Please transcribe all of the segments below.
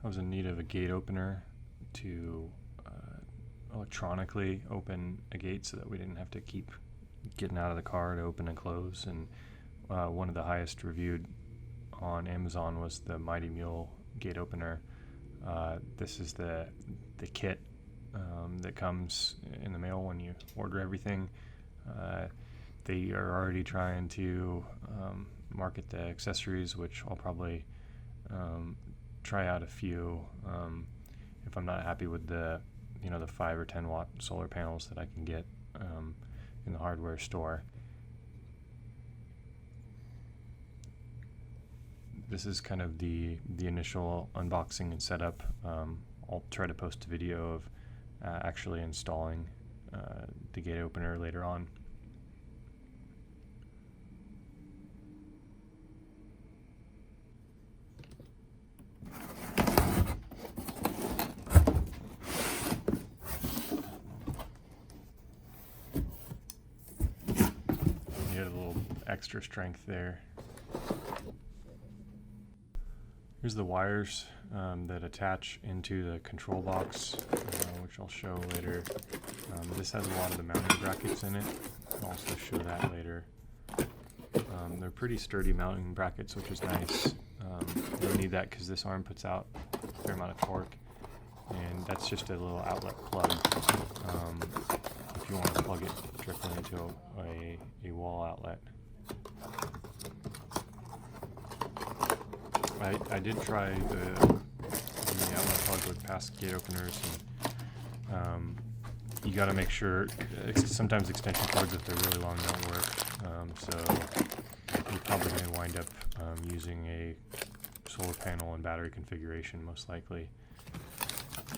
I was in need of a gate opener to electronically open a gate so that we didn't have to keep getting out of the car to open and close. And one of the highest reviewed on Amazon was the Mighty Mule gate opener. This is the kit that comes in the mail when you order everything. They are already trying to market the accessories, which I'll probably try out a few if I'm not happy with the 5 or 10 watt solar panels that I can get in the hardware store. This is kind of the initial unboxing and setup. I'll try to post a video of actually installing the gate opener later on. You get a little extra strength there. Here's the wires that attach into the control box, which I'll show later. This has a lot of the mounting brackets in it. I'll also show that later. They're pretty sturdy mounting brackets, which is nice. You don't need that because this arm puts out a fair amount of torque. And that's just a little outlet plug if you want to plug it directly into a wall outlet. I did try the outlet plug with past gate openers, and you got to make sure. Sometimes extension cords, if they're really long, don't work. So you're probably going to wind up using a solar panel and battery configuration, most likely.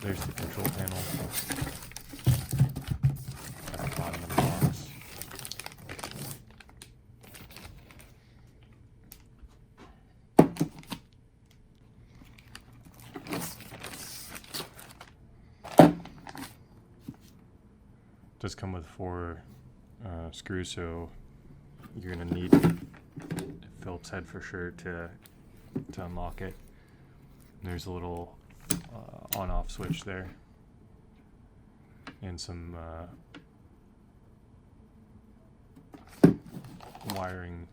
There's the control panel at the bottom of the box. It does come with 4 screws, so you're going to need a Phillips head for sure to unlock it. And there's a little on-off switch there, and some wiring.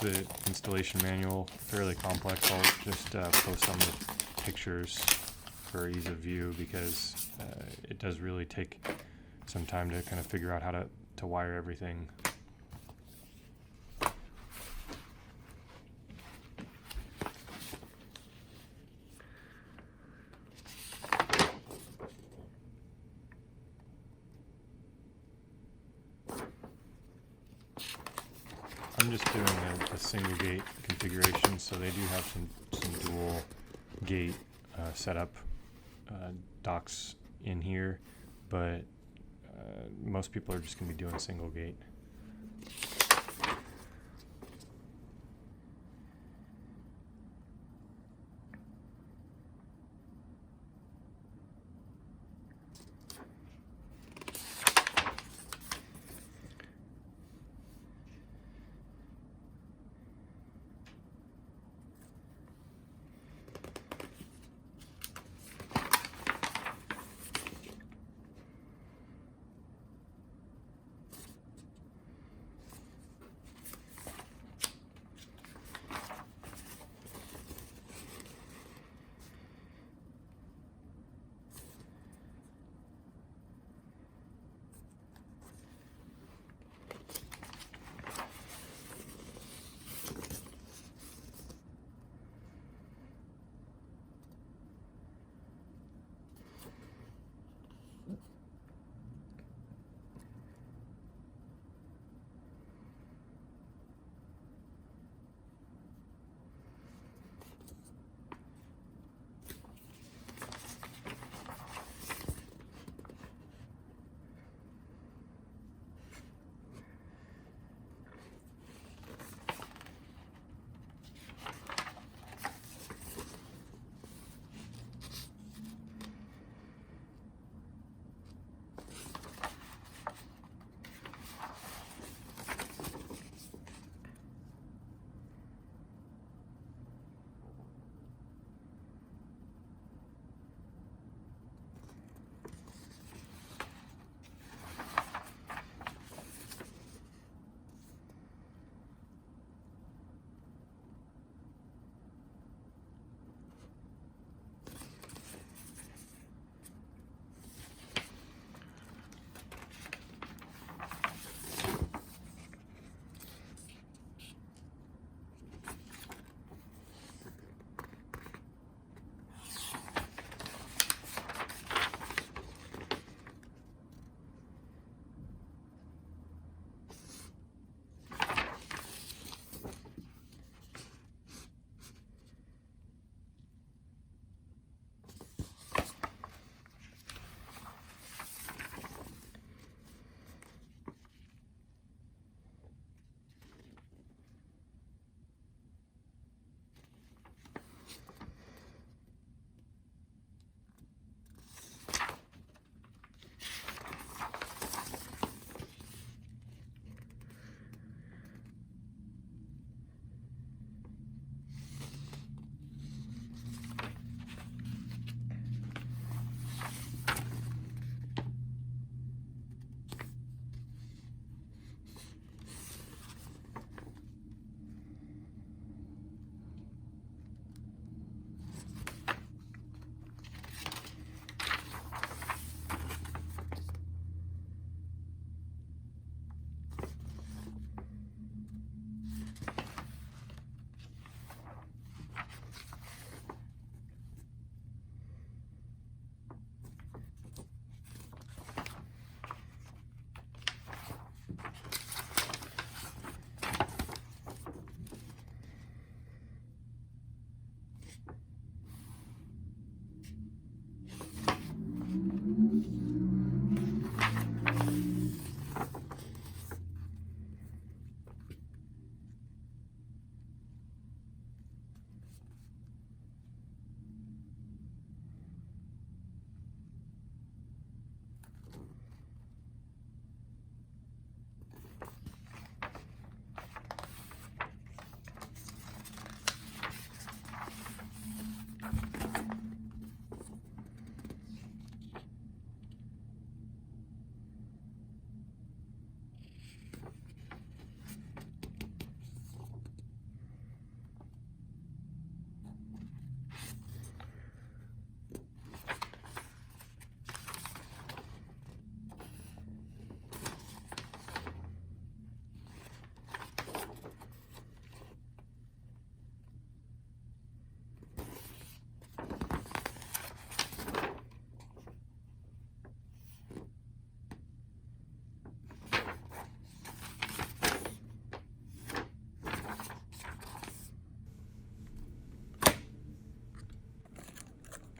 The installation manual, fairly complex. I'll just post on the pictures for ease of view, because it does really take some time to kind of figure out how to wire everything. I'm just doing a single gate configuration, so they do have some dual gate setup docks in here, but most people are just going to be doing single gate.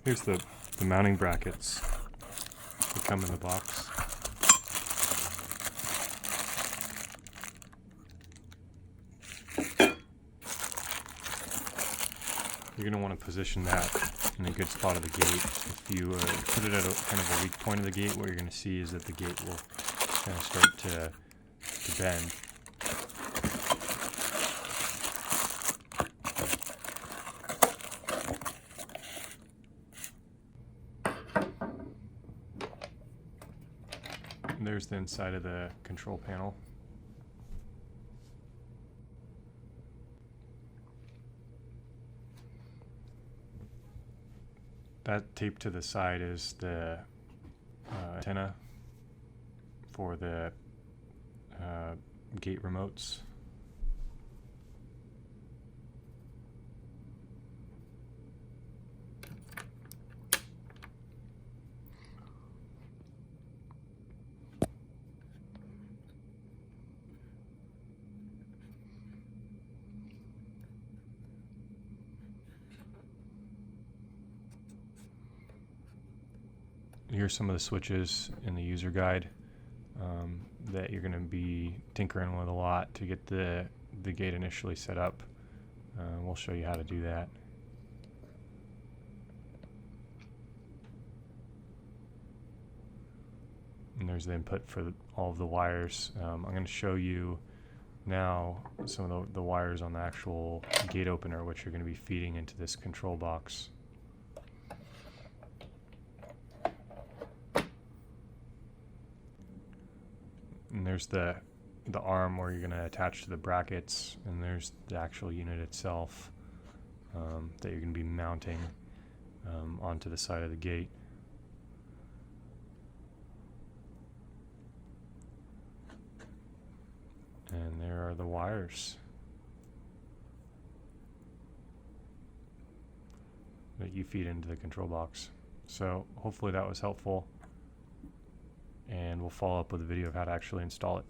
Here's the mounting brackets that come in the box. You're going to want to position that in a good spot of the gate. If you put it at a kind of a weak point of the gate, what you're going to see is that the gate will kind of start to bend. And there's the inside of the control panel. That tape to the side is the antenna for the gate remotes. Here's some of the switches in the user guide that you're going to be tinkering with a lot to get the gate initially set up. We'll show you how to do that. And there's the input for all of the wires. I'm going to show you now some of the wires on the actual gate opener, which are going to be feeding into this control box. And there's the arm where you're going to attach to the brackets, and there's the actual unit itself that you're going to be mounting onto the side of the gate. And there are the wires that you feed into the control box. So hopefully that was helpful, and we'll follow up with a video of how to actually install it.